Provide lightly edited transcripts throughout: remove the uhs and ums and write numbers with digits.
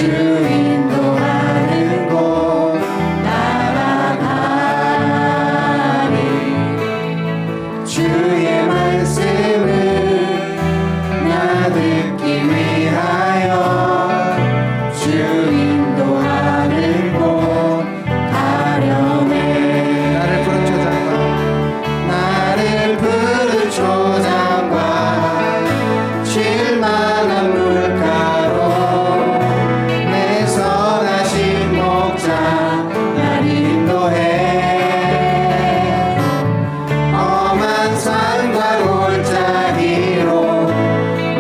인도하는 곳 따라가리. 주의 말씀을 나 듣기 위하여 주 인도하는 곳 가려네. 나를 푸른 초장과 쉴만한 물가로 내 선하신 목자 날 인도해. 험한 산과 골짜기로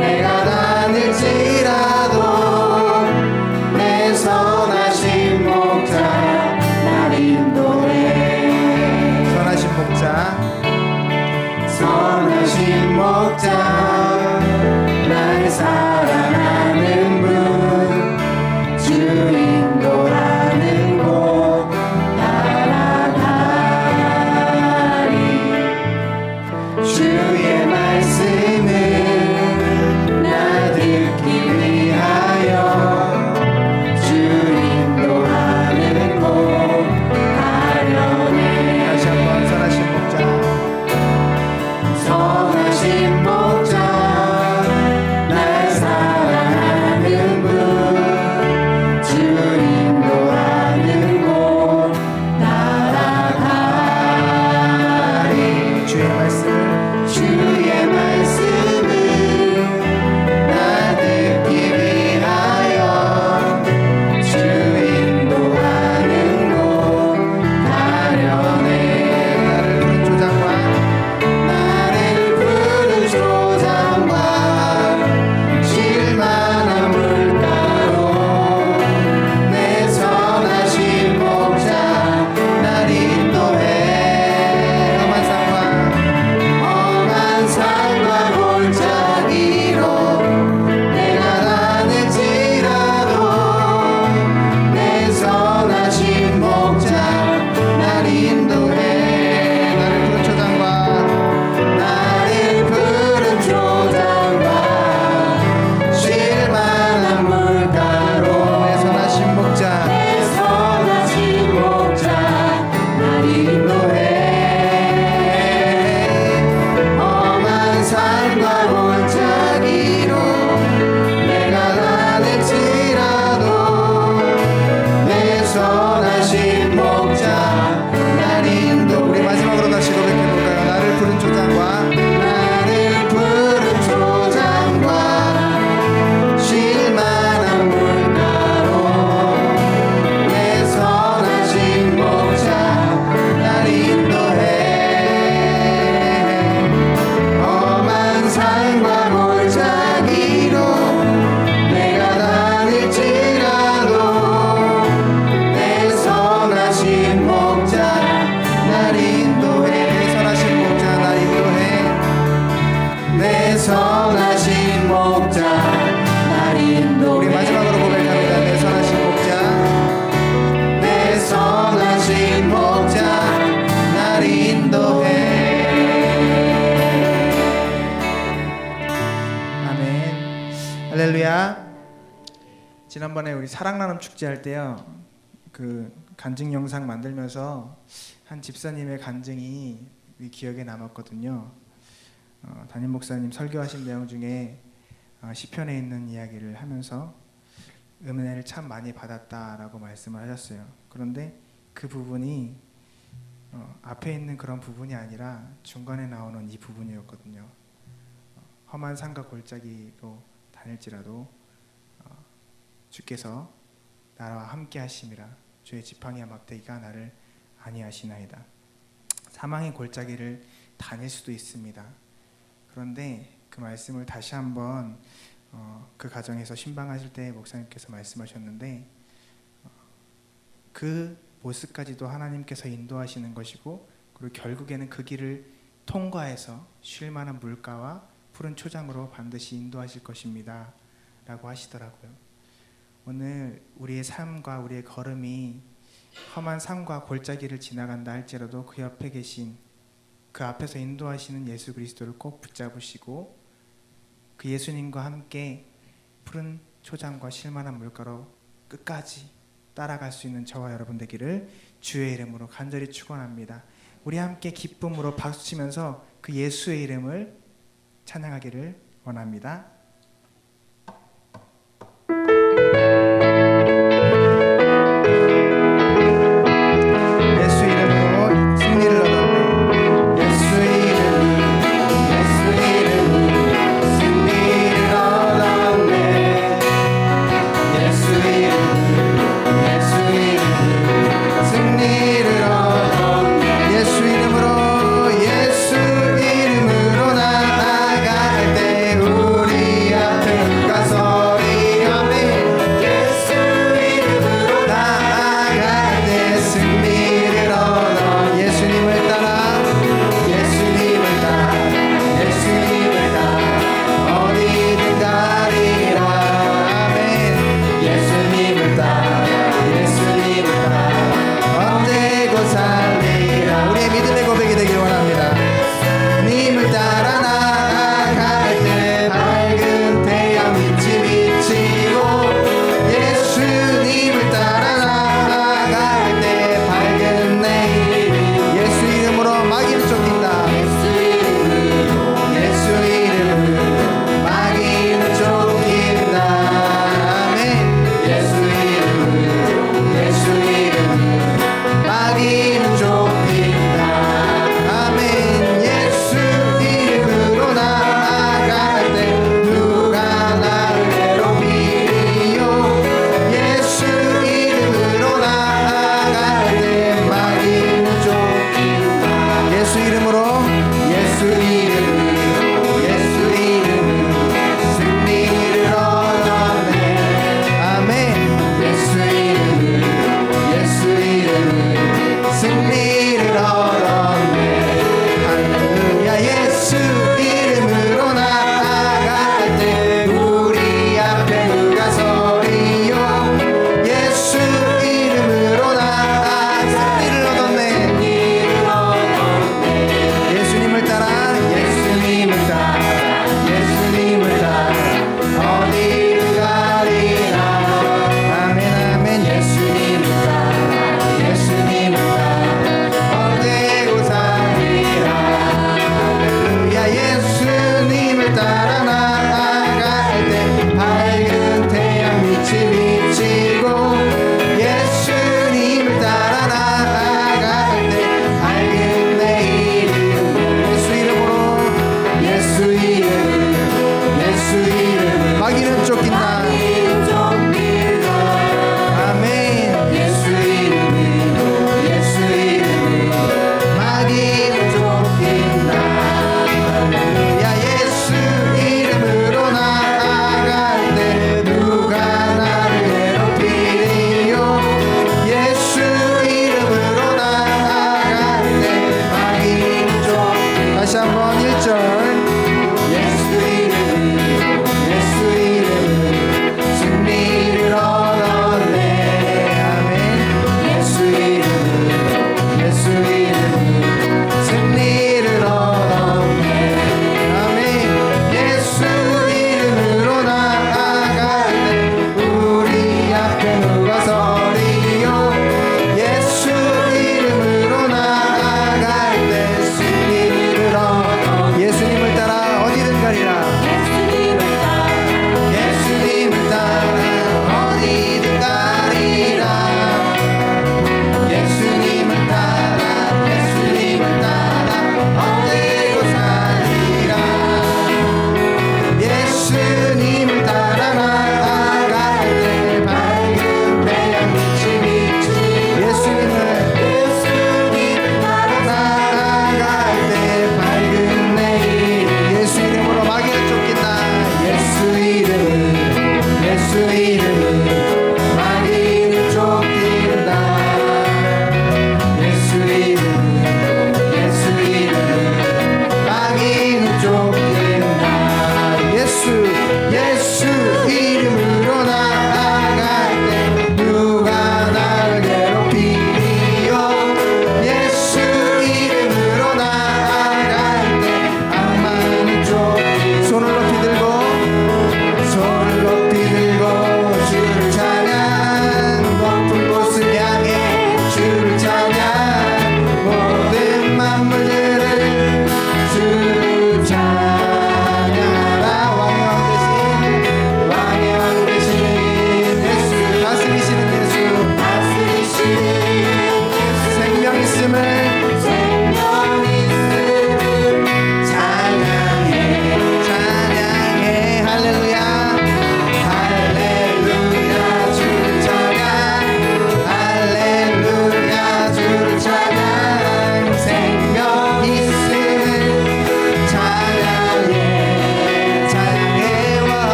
내가 다닐지라도 내 선하신 목자 날 인도해. 선하신 목자, 선하신 목자 날 사랑하는 분 주 인도하는 곳 따라가리. 주의 말씀을 나 듣기 위하여 주 인도하는 곳 가려네. 다시 한번 선하신 목자, 선하신 목자 날 사랑하는 분 주 인도하는 곳 따라가리. 주의 말씀을 주의 말씀을 나 듣기 위하여 주 인도하는 곳 가려네. 나를 푸른 초장과 쉴만한 물가로 내 선하신 목자 날 인도해. 험한 산과 골짜기로 내가 다닐지라도 내 선하신 목자 날 인도해. 나를 푸른 초장과 쉴만한 물가로 내 선하신 목자, 내 선하신 목자 날 인도해. 험한 산과 골짜기로 내가 다닐지라도 내 선하신 목자 날 인도해. 우리 마지막으로 다시 고백해볼까요? 나를 푸른 초장과 나를 푸른 초장과 쉴만한 물가로 내 선하신 목자 날 인도해. 험한 산과 골짜기로 내가 다닐지라도 내 선하신 목자 날 인도해. 선하신 목자 날 인도해. 내 선하신 목자 날 인도해. 우리 마지막으로 고백합니다. 내 선하신 목자, 내 선하신 목자 날 인도해. 아멘. 할렐루야. 지난번에 우리 사랑 나눔 축제 할 때요, 그 간증 영상 만들면서 한 집사님의 간증이 우리 기억에 남았거든요. 담임 목사님 설교하신 내용 중에 시편에 있는 이야기를 하면서 은혜를 참 많이 받았다라고 말씀을 하셨어요. 그런데 그 부분이 앞에 있는 그런 부분이 아니라 중간에 나오는 이 부분이었거든요. 험한 산과 골짜기로 다닐지라도 주께서 나와 함께 하심이라. 주의 지팡이와 막대기가 나를 안위하시나이다. 사망의 골짜기를 다닐 수도 있습니다. 그런데 그 말씀을 다시 한번 그 가정에서 신방하실 때 목사님께서 말씀하셨는데, 그 모습까지도 하나님께서 인도하시는 것이고, 그리고 결국에는 그 길을 통과해서 쉴 만한 물가와 푸른 초장으로 반드시 인도하실 것입니다 라고 하시더라고요. 오늘 우리의 삶과 우리의 걸음이 험한 산과 골짜기를 지나간다 할지라도 그 옆에 계신, 그 앞에서 인도하시는 예수 그리스도를 꼭 붙잡으시고 그 예수님과 함께 푸른 초장과 쉴만한 물가로 끝까지 따라갈 수 있는 저와 여러분 되기를 주의 이름으로 간절히 축원합니다. 우리 함께 기쁨으로 박수치면서 그 예수의 이름을 찬양하기를 원합니다. 예수 이름으로 승리를 얻었네. 예수 이름으로 승리를 얻었네. 예수 이름으로 승리를 얻었네. 예수 이름으로 나아갈 때 우리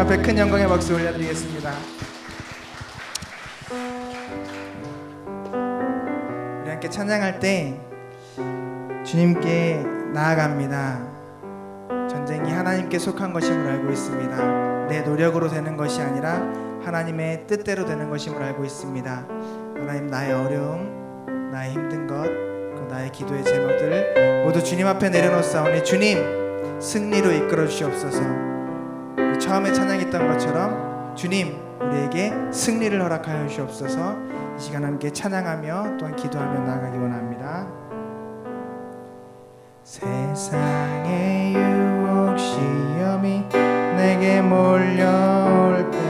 앞에 큰 영광의 박수 올려드리겠습니다. 우리 함께 찬양할 때 주님께 나아갑니다. 전쟁이 하나님께 속한 것임을 알고 있습니다. 내 노력으로 되는 것이 아니라 하나님의 뜻대로 되는 것임을 알고 있습니다. 하나님, 나의 어려움, 나의 힘든 것, 나의 기도의 제목들을 모두 주님 앞에 내려놓사오니 주님 승리로 이끌어 주시옵소서. 처음에 찬양했던 것처럼 주님 우리에게 승리를 허락하여 주시옵소서. 이 시간 함께 찬양하며 또한 기도하며 나아가기 원합니다. 세상의 유혹 시험이 내게 몰려올 때에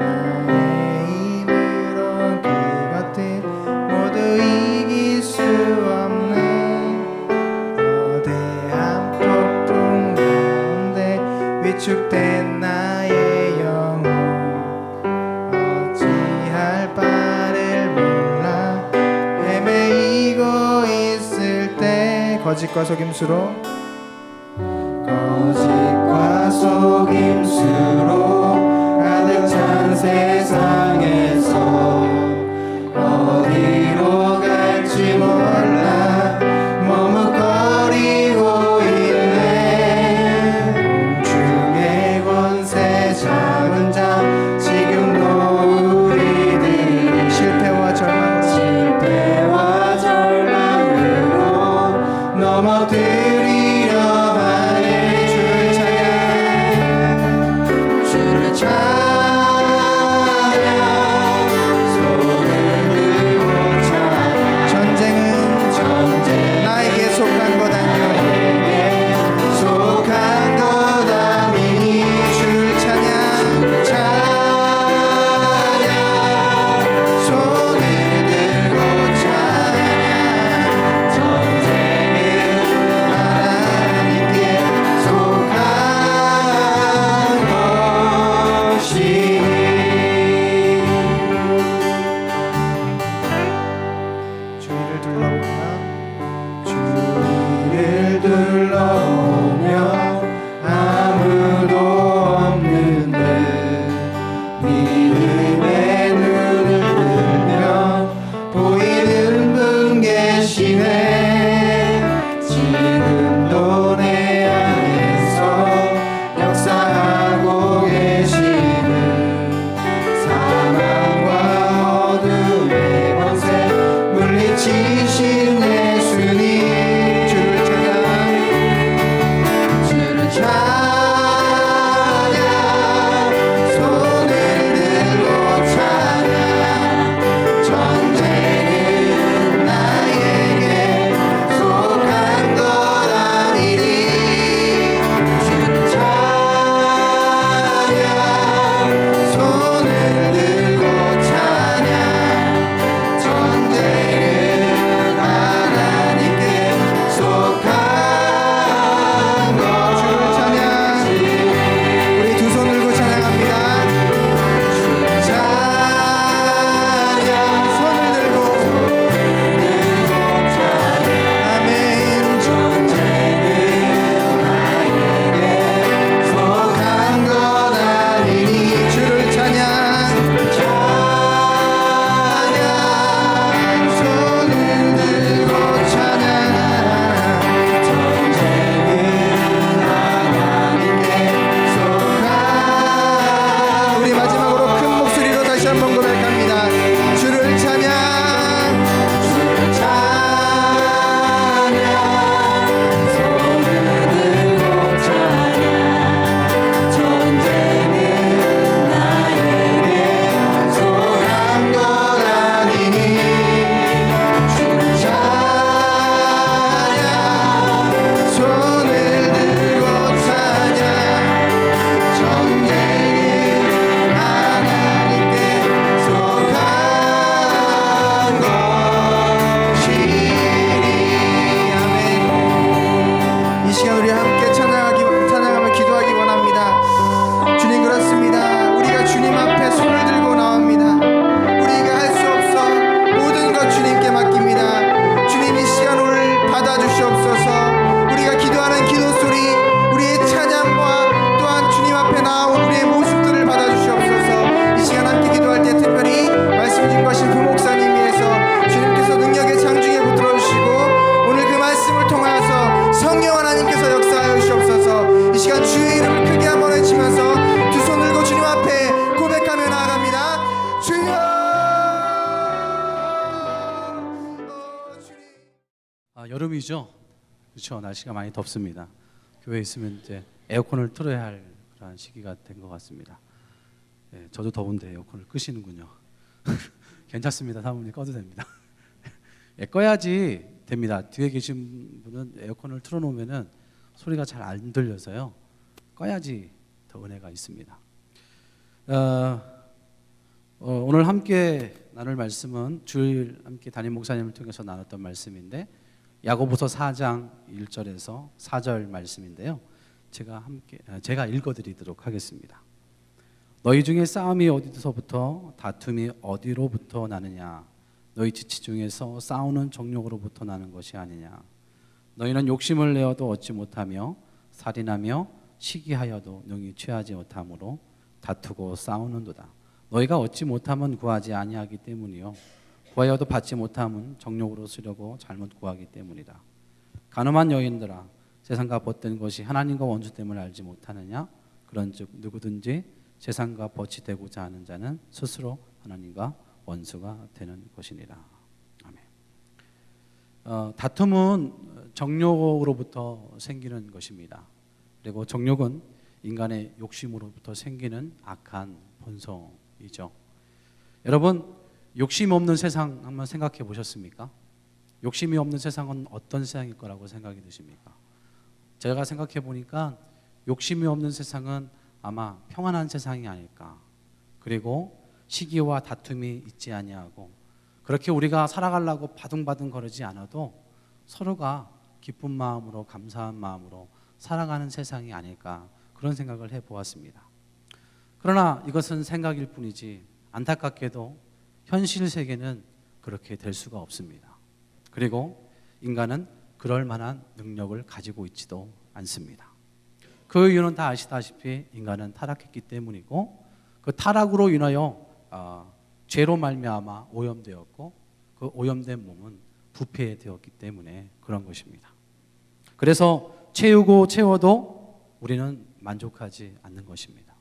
나의 힘으로 그것들 모두 이길 수 없는 거대한 폭풍 가운데 위축된 나의 영혼 어찌할 바를 몰라 헤매이고 있을 때 거짓과 속임수로 가득 찬 세상에서 어디로 갈지 몰라 머뭇거리고 있네. 공중의 권세 잡은 자 지금도 우리들 실패와 절망으로 넘어뜨리 시간 주의 이름을 크게 한번 외치면서 두 손 들고 주님 앞에 고백하며 나아갑니다. 주여. 여름이죠. 그렇죠. 날씨가 많이 덥습니다. 교회에 있으면 이제 에어컨을 틀어야 할 그런 시기가 된 것 같습니다. 예, 저도 더운데 에어컨을 끄시는군요. 괜찮습니다. 사모님 꺼도 됩니다. 예, 꺼야지 됩니다. 뒤에 계신 분은 에어컨을 틀어놓으면은 소리가 잘 안 들려서요. 꺼야지 더 은혜가 있습니다. 오늘 함께 나눌 말씀은 주일 함께 담임 목사님을 통해서 나눴던 말씀인데 야고보서 4장 1절에서 4절 말씀인데요. 제가 읽어드리도록 하겠습니다. 너희 중에 싸움이 어디서부터 다툼이 어디로부터 나느냐? 너희 지치 중에서 싸우는 정욕으로부터 나는 것이 아니냐? 너희는 욕심을 내어도 얻지 못하며 살인하며 시기하여도 능히 취하지 못함으로 다투고 싸우는도다. 너희가 얻지 못하면 구하지 아니하기 때문이요 구하여도 받지 못함은 정욕으로 쓰려고 잘못 구하기 때문이다. 간음한 여인들아, 세상과 벗된 것이 하나님과 원수됨을 알지 못하느냐? 그런즉 누구든지 세상과 벗이 되고자 하는 자는 스스로 하나님과 원수가 되는 것이니라. 아멘. 다툼은 정욕으로부터 생기는 것입니다. 그리고 정욕은 인간의 욕심으로부터 생기는 악한 본성이죠. 여러분, 욕심 없는 세상 한번 생각해 보셨습니까? 욕심이 없는 세상은 어떤 세상일 거라고 생각이 드십니까? 제가 생각해 보니까 욕심이 없는 세상은 아마 평안한 세상이 아닐까. 그리고 시기와 다툼이 있지 아니하고 그렇게 우리가 살아가려고 바둥바둥 거리지 않아도 서로가 기쁜 마음으로 감사한 마음으로 살아가는 세상이 아닐까 그런 생각을 해보았습니다. 그러나 이것은 생각일 뿐이지 안타깝게도 현실 세계는 그렇게 될 수가 없습니다. 그리고 인간은 그럴 만한 능력을 가지고 있지도 않습니다. 그 이유는 다 아시다시피 인간은 타락했기 때문이고 그 타락으로 인하여 죄로 말미암아 오염되었고 그 오염된 몸은 부패되었기 때문에 그런 것입니다. 그래서 채워도 우리는 만족하지 않는 것입니다.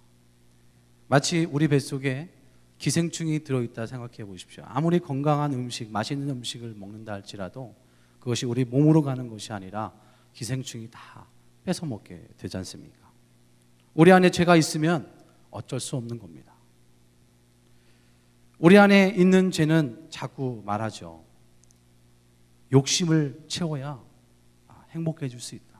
마치 우리 뱃속에 기생충이 들어있다 생각해 보십시오. 아무리 건강한 음식, 맛있는 음식을 먹는다 할지라도 그것이 우리 몸으로 가는 것이 아니라 기생충이 다 뺏어 먹게 되지 않습니까? 우리 안에 죄가 있으면 어쩔 수 없는 겁니다. 우리 안에 있는 죄는 자꾸 말하죠. 욕심을 채워야 행복해질 수 있다.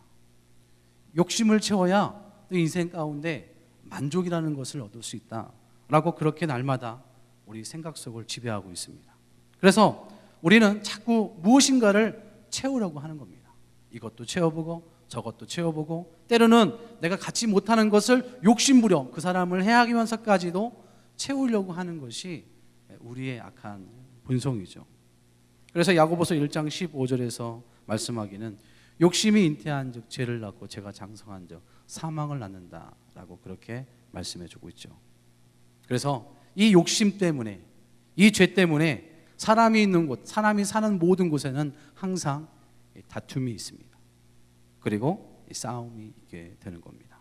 욕심을 채워야 또 인생 가운데 만족이라는 것을 얻을 수 있다 라고 그렇게 날마다 우리 생각 속을 지배하고 있습니다. 그래서 우리는 자꾸 무엇인가를 채우려고 하는 겁니다. 이것도 채워보고 저것도 채워보고 때로는 내가 갖지 못하는 것을 욕심부려 그 사람을 해하면서까지도 채우려고 하는 것이 우리의 악한 본성이죠. 그래서 야고보서 1장 15절에서 말씀하기는 욕심이 잉태한즉 죄를 낳고 죄가 장성한즉 사망을 낳는다라고 그렇게 말씀해주고 있죠. 그래서 이 욕심 때문에 이 죄 때문에 사람이 있는 곳, 사람이 사는 모든 곳에는 항상 다툼이 있습니다. 그리고 싸움이 있게 되는 겁니다.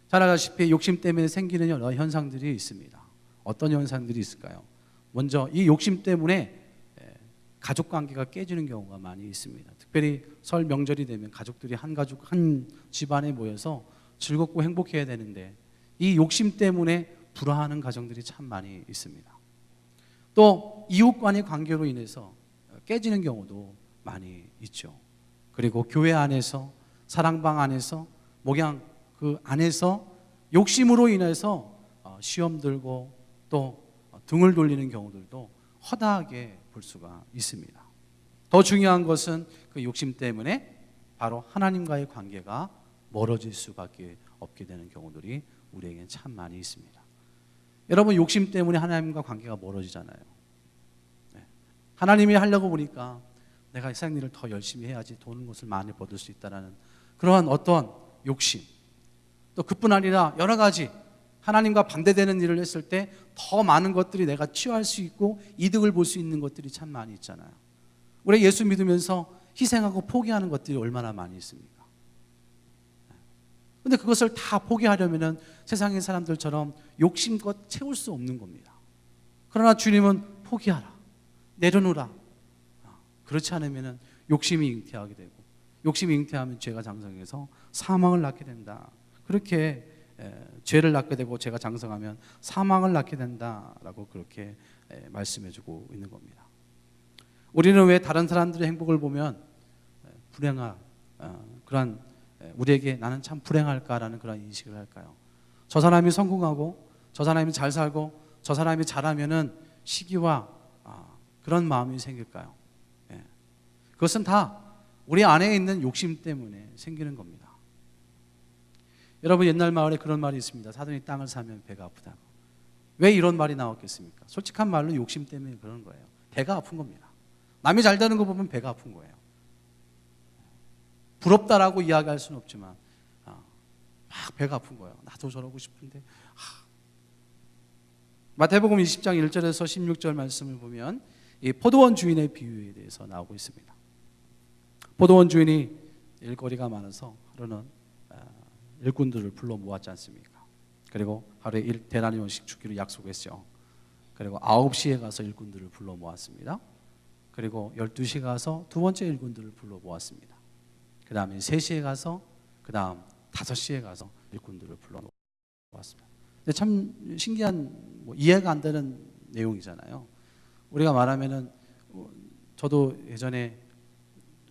잘 알다시피 욕심 때문에 생기는 여러 현상들이 있습니다. 어떤 현상들이 있을까요? 먼저 이 욕심 때문에 가족 관계가 깨지는 경우가 많이 있습니다. 특별히 설 명절이 되면 가족들이 한 가족, 한 집안에 모여서 즐겁고 행복해야 되는데 이 욕심 때문에 불화하는 가정들이 참 많이 있습니다. 또 이웃 간의 관계로 인해서 깨지는 경우도 많이 있죠. 그리고 교회 안에서, 사랑방 안에서, 목양 그 안에서 욕심으로 인해서 시험 들고 또 등을 돌리는 경우들도 허다하게 볼 수가 있습니다. 더 중요한 것은 그 욕심 때문에 바로 하나님과의 관계가 멀어질 수밖에 없게 되는 경우들이 우리에겐 참 많이 있습니다. 여러분, 욕심 때문에 하나님과 관계가 멀어지잖아요. 하나님이 하려고 보니까 내가 세상 일을 더 열심히 해야지 돈 것을 많이 벌을 수 있다는 그러한 어떤 욕심, 또 그뿐 아니라 여러 가지 하나님과 반대되는 일을 했을 때 더 많은 것들이 내가 취할 수 있고 이득을 볼 수 있는 것들이 참 많이 있잖아요. 우리 예수 믿으면서 희생하고 포기하는 것들이 얼마나 많이 있습니까? 근데 그것을 다 포기하려면은 세상의 사람들처럼 욕심껏 채울 수 없는 겁니다. 그러나 주님은 포기하라, 내려놓으라. 그렇지 않으면은 욕심이 잉태하게 되고, 욕심이 잉태하면 죄가 장성해서 사망을 낳게 된다. 그렇게 죄를 낳게 되고 죄가 장성하면 사망을 낳게 된다라고 그렇게 말씀해주고 있는 겁니다. 우리는 왜 다른 사람들의 행복을 보면 불행한 그런 우리에게 나는 참 불행할까라는 그런 인식을 할까요? 저 사람이 성공하고 저 사람이 잘 살고 저 사람이 잘하면은 시기와 그런 마음이 생길까요? 그것은 다 우리 안에 있는 욕심 때문에 생기는 겁니다. 여러분, 옛날 마을에 그런 말이 있습니다. 사돈이 땅을 사면 배가 아프다고. 왜 이런 말이 나왔겠습니까? 솔직한 말로 욕심 때문에 그런 거예요. 배가 아픈 겁니다. 남이 잘 되는 거 보면 배가 아픈 거예요. 부럽다라고 이야기할 수는 없지만 막 배가 아픈 거예요. 나도 저러고 싶은데. 마태복음 20장 1절에서 16절 말씀을 보면 이 포도원 주인의 비유에 대해서 나오고 있습니다. 포도원 주인이 일거리가 많아서 하루는 일꾼들을 불러 모았지 않습니까? 그리고 하루에 1데나리온씩 주기로 약속했죠. 그리고 9시에 가서 일꾼들을 불러 모았습니다. 그리고 12시에 가서 두 번째 일꾼들을 불러 모았습니다. 그 다음에 3시에 가서, 그 다음 5시에 가서 일꾼들을 불러 모았습니다. 근데 참 신기한, 이해가 안 되는 내용이잖아요. 우리가 말하면은, 저도 예전에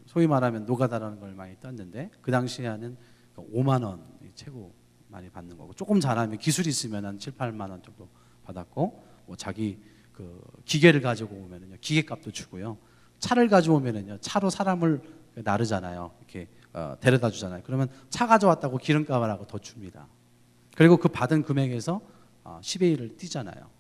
소위 말하면 노가다라는 걸 많이 떴는데, 그 당시에는 5만 원 최고 많이 받는 거고, 조금 잘하면 기술이 있으면 한 7, 8만 원 정도 받았고, 자기 그 기계를 가지고 오면은요, 기계값도 주고요. 차를 가져오면은요, 차로 사람을 나르잖아요. 이렇게 데려다 주잖아요. 그러면 차 가져왔다고 기름값을 하고 더 줍니다. 그리고 그 받은 금액에서 10의 1을 띄잖아요.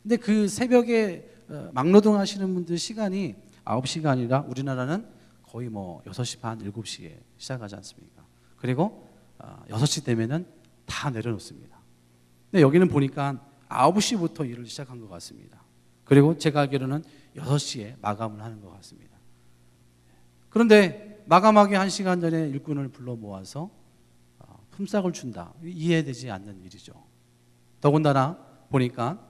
근데 그 새벽에 막노동 하시는 분들 시간이 9시가 아니라 우리나라는 거의 6시 반, 7시에 시작하지 않습니까? 그리고 6시 되면은 다 내려놓습니다. 근데 여기는 보니까 9시부터 일을 시작한 것 같습니다. 그리고 제가 알기로는 6시에 마감을 하는 것 같습니다. 그런데 마감하기 1시간 전에 일꾼을 불러 모아서 품삯을 준다. 이해되지 않는 일이죠. 더군다나 보니까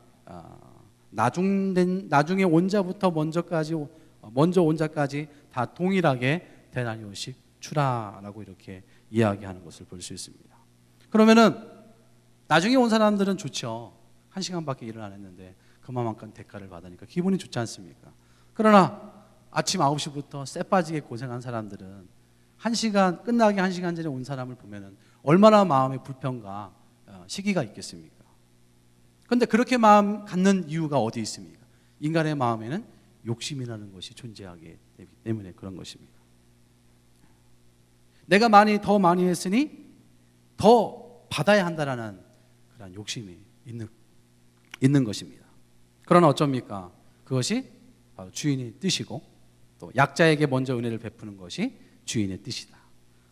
나중에 온 자부터 먼저 온 자까지 다 동일하게 데나리온씩 주라라고 이렇게 이야기하는 것을 볼 수 있습니다. 그러면은 나중에 온 사람들은 좋죠. 1시간밖에 일을 안 했는데 그만큼 대가를 받으니까 기분이 좋지 않습니까? 그러나 아침 9시부터 쎄 빠지게 고생한 사람들은 1시간 끝나기 1시간 전에 온 사람을 보면은 얼마나 마음의 불평과 시기가 있겠습니까? 그런데 그렇게 마음 갖는 이유가 어디 있습니까? 인간의 마음에는 욕심이라는 것이 존재하기 때문에 그런 것입니다. 내가 더 많이 했으니 더 받아야 한다라는 그런 욕심이 있는 것입니다. 그러나 어쩝니까? 그것이 바로 주인의 뜻이고, 또 약자에게 먼저 은혜를 베푸는 것이 주인의 뜻이다.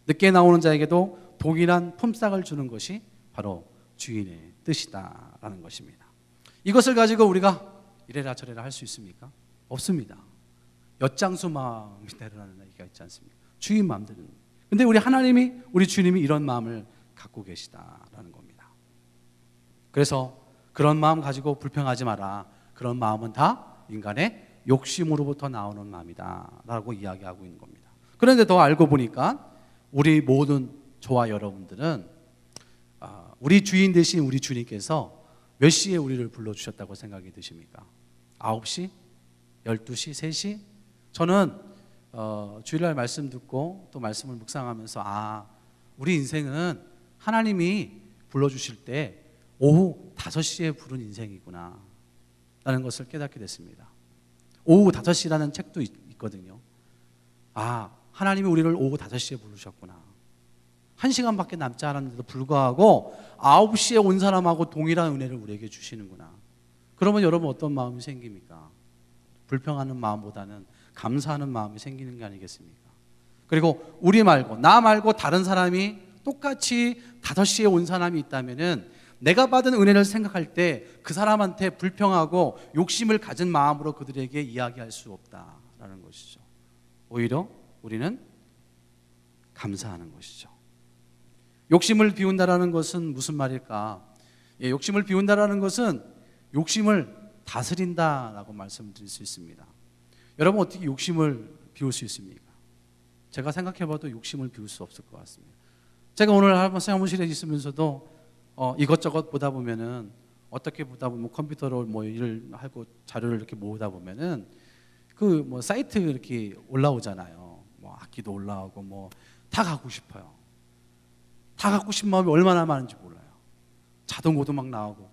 늦게 나오는 자에게도 동일한 품삯을 주는 것이 바로 주인의 뜻이다라는 것입니다. 이것을 가지고 우리가 이래라 저래라 할 수 있습니까? 없습니다. 엿장수 마음이 내려라는 얘기가 있지 않습니까? 주인 마음대로. 근데 우리 하나님이, 우리 주님이 이런 마음을 갖고 계시다라는 겁니다. 그래서 그런 마음 가지고 불평하지 마라. 그런 마음은 다 인간의 욕심으로부터 나오는 마음이다 라고 이야기하고 있는 겁니다. 그런데 더 알고 보니까 우리 모든 저와 여러분들은 우리 주인 되신 우리 주님께서 몇 시에 우리를 불러주셨다고 생각이 드십니까? 9시? 12시? 3시? 저는 주일날 말씀 듣고 또 말씀을 묵상하면서 우리 인생은 하나님이 불러주실 때 오후 5시에 부른 인생이구나 라는 것을 깨닫게 됐습니다. 오후 5시라는 책도 있거든요. 하나님이 우리를 오후 5시에 부르셨구나. 1시간밖에 남지 않았는데도 불구하고 9시에 온 사람하고 동일한 은혜를 우리에게 주시는구나. 그러면 여러분 어떤 마음이 생깁니까? 불평하는 마음보다는 감사하는 마음이 생기는 게 아니겠습니까? 그리고 나 말고 다른 사람이 똑같이 5시에 온 사람이 있다면은 내가 받은 은혜를 생각할 때 그 사람한테 불평하고 욕심을 가진 마음으로 그들에게 이야기할 수 없다라는 것이죠. 오히려 우리는 감사하는 것이죠. 욕심을 비운다라는 것은 무슨 말일까? 예, 욕심을 비운다라는 것은 욕심을 다스린다라고 말씀드릴 수 있습니다. 여러분 어떻게 욕심을 비울 수 있습니까? 제가 생각해봐도 욕심을 비울 수 없을 것 같습니다. 제가 오늘 사무실에 있으면서도 이것저것 보다 보면은 어떻게 보다 보면 컴퓨터로 뭐 일을 하고 자료를 이렇게 모으다 보면은 그 뭐 사이트 이렇게 올라오잖아요. 뭐 악기도 올라오고 뭐 다 갖고 싶어요. 다 갖고 싶은 마음이 얼마나 많은지 몰라요. 자동고도 막 나오고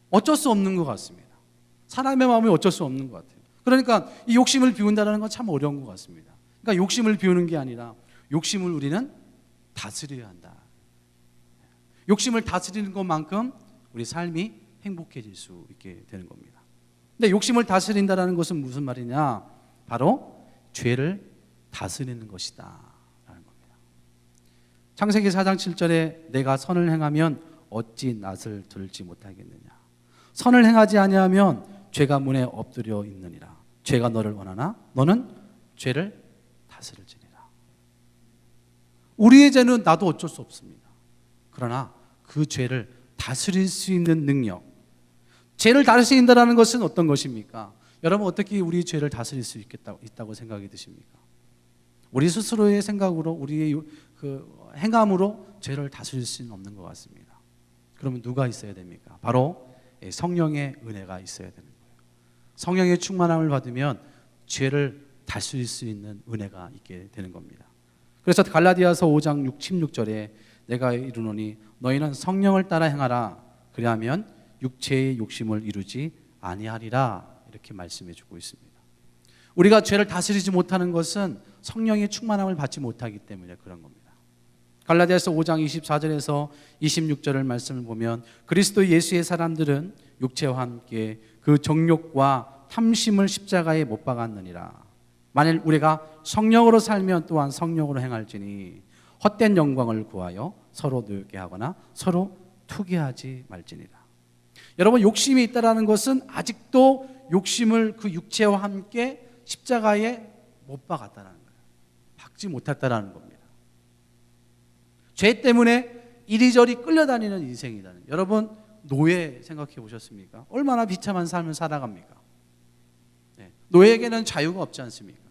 어쩔 수 없는 것 같습니다. 사람의 마음이 어쩔 수 없는 것 같아요. 그러니까 이 욕심을 비운다는 건 참 어려운 것 같습니다. 그러니까 욕심을 비우는 게 아니라 욕심을 우리는 다스려야 한다. 욕심을 다스리는 것만큼 우리 삶이 행복해질 수 있게 되는 겁니다. 근데 욕심을 다스린다는 것은 무슨 말이냐? 바로 죄를 다스리는 것이다 라는 겁니다. 창세기 4장 7절에 내가 선을 행하면 어찌 낯을 들지 못하겠느냐. 선을 행하지 아니하면 죄가 문에 엎드려 있느니라. 죄가 너를 원하나 너는 죄를 다스릴지니라. 우리의 죄는 나도 어쩔 수 없습니다. 그러나 그 죄를 다스릴 수 있는 능력, 죄를 다스린다는 것은 어떤 것입니까? 여러분 어떻게 우리 죄를 다스릴 수 있다고 생각이 드십니까? 우리 스스로의 생각으로 우리의 그 행함으로 죄를 다스릴 수는 없는 것 같습니다. 그러면 누가 있어야 됩니까? 바로 성령의 은혜가 있어야 되는 거예요. 성령의 충만함을 받으면 죄를 다스릴 수 있는 은혜가 있게 되는 겁니다. 그래서 갈라디아서 5장 16절에 내가 이르노니 너희는 성령을 따라 행하라. 그리하면 육체의 욕심을 이루지 아니하리라. 이렇게 말씀해 주고 있습니다. 우리가 죄를 다스리지 못하는 것은 성령의 충만함을 받지 못하기 때문에 그런 겁니다. 갈라디아서 5장 24절에서 26절을 말씀을 보면 그리스도 예수의 사람들은 육체와 함께 그 정욕과 탐심을 십자가에 못 박았느니라. 만일 우리가 성령으로 살면 또한 성령으로 행할지니 헛된 영광을 구하여 서로 노엽게 하거나 서로 투기하지 말지니라. 여러분 욕심이 있다라는 것은 아직도 욕심을 그 육체와 함께 십자가에 못 박았다는 거예요. 박지 못했다라는 겁니다. 죄 때문에 이리저리 끌려다니는 인생이다는. 여러분 노예 생각해 보셨습니까? 얼마나 비참한 삶을 살아갑니까? 네. 노예에게는 자유가 없지 않습니까?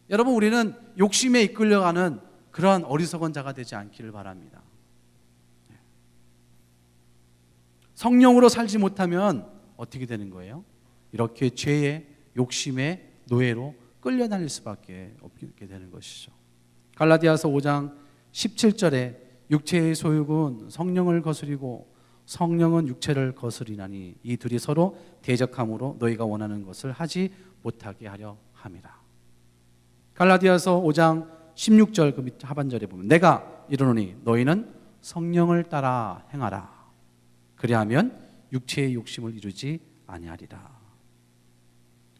여러분 우리는 욕심에 이끌려가는 그러한 어리석은 자가 되지 않기를 바랍니다. 네. 성령으로 살지 못하면 어떻게 되는 거예요? 이렇게 죄의 욕심의 노예로 끌려다닐 수밖에 없게 되는 것이죠. 갈라디아서 5장 17절에 육체의 소욕은 성령을 거스리고 성령은 육체를 거스리나니 이 둘이 서로 대적함으로 너희가 원하는 것을 하지 못하게 하려 함이라. 갈라디아서 5장 16절 그 밑 하반절에 보면 내가 이르노니 너희는 성령을 따라 행하라. 그리하면 육체의 욕심을 이루지 아니하리라.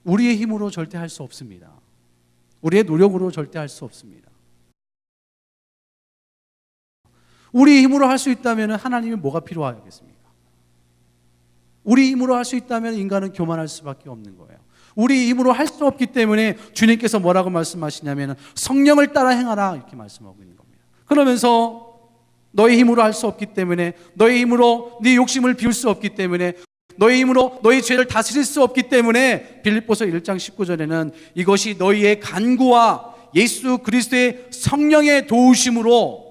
우리의 힘으로 절대 할 수 없습니다. 우리의 노력으로 절대 할 수 없습니다. 우리의 힘으로 할 수 있다면 하나님이 뭐가 필요하겠습니까? 우리 힘으로 할 수 있다면 인간은 교만할 수밖에 없는 거예요. 우리 힘으로 할 수 없기 때문에 주님께서 뭐라고 말씀하시냐면 성령을 따라 행하라 이렇게 말씀하고 있는 겁니다. 그러면서 너의 힘으로 할 수 없기 때문에 너의 힘으로 네 욕심을 비울 수 없기 때문에 너의 힘으로 너의 죄를 다스릴 수 없기 때문에 빌립보서 1장 19절에는 이것이 너희의 간구와 예수 그리스도의 성령의 도우심으로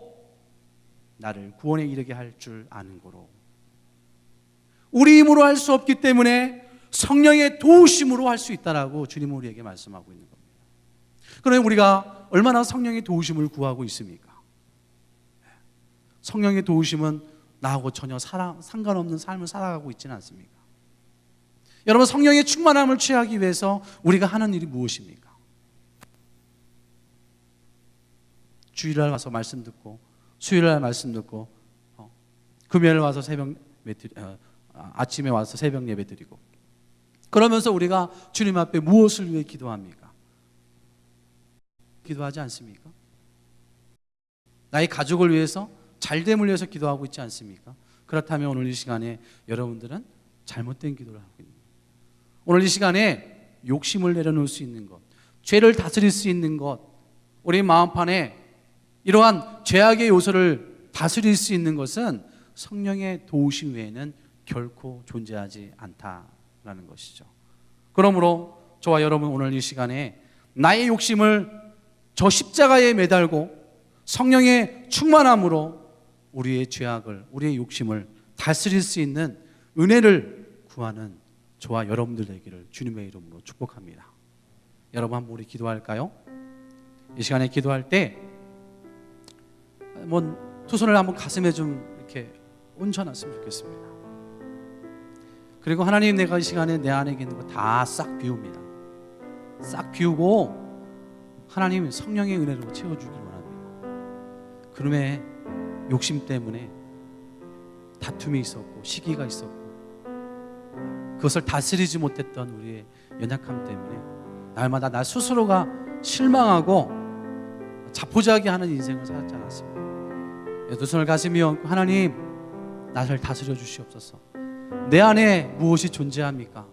나를 구원에 이르게 할 줄 아는 거로. 우리 힘으로 할 수 없기 때문에 성령의 도우심으로 할 수 있다라고 주님은 우리에게 말씀하고 있는 겁니다. 그러면 우리가 얼마나 성령의 도우심을 구하고 있습니까? 성령의 도우심은 나하고 전혀 상관없는 삶을 살아가고 있지는 않습니까? 여러분 성령의 충만함을 취하기 위해서 우리가 하는 일이 무엇입니까? 주일날 와서 말씀 듣고 수요일날 말씀 듣고 금요일 와서 아침에 와서 새벽 예배 드리고 그러면서 우리가 주님 앞에 무엇을 위해 기도합니까? 기도하지 않습니까? 나의 가족을 위해서 잘됨을 위해서 기도하고 있지 않습니까? 그렇다면 오늘 이 시간에 여러분들은 잘못된 기도를 하고 있는 거예요. 오늘 이 시간에 욕심을 내려놓을 수 있는 것, 죄를 다스릴 수 있는 것, 우리 마음판에 이러한 죄악의 요소를 다스릴 수 있는 것은 성령의 도우심 외에는 결코 존재하지 않다라는 것이죠. 그러므로 저와 여러분 오늘 이 시간에 나의 욕심을 저 십자가에 매달고 성령의 충만함으로 우리의 죄악을, 우리의 욕심을 다스릴 수 있는 은혜를 구하는 저와 여러분들 되기를 주님의 이름으로 축복합니다. 여러분 한번 우리 기도할까요? 이 시간에 기도할 때 두 손을 한번 가슴에 좀 이렇게 얹혀놨으면 좋겠습니다. 그리고 하나님, 내가 이 시간에 내 안에 있는 거 다 싹 비웁니다. 싹 비우고 하나님 성령의 은혜로 채워주길 원합니다. 그놈의 욕심 때문에 다툼이 있었고 시기가 있었고 그것을 다스리지 못했던 우리의 연약함 때문에 날마다 나 스스로가 실망하고 자포자기하는 인생을 살았지 않았습니까? 두 손을 가슴에 얹고 하나님, 나를 다스려 주시옵소서. 내 안에 무엇이 존재합니까?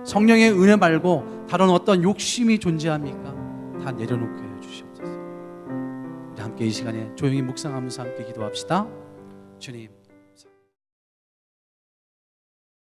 성령의 은혜 말고 다른 어떤 욕심이 존재합니까? 다 내려놓게 해 주시옵소서. 우리 함께 이 시간에 조용히 묵상하면서 함께 기도합시다. 주님,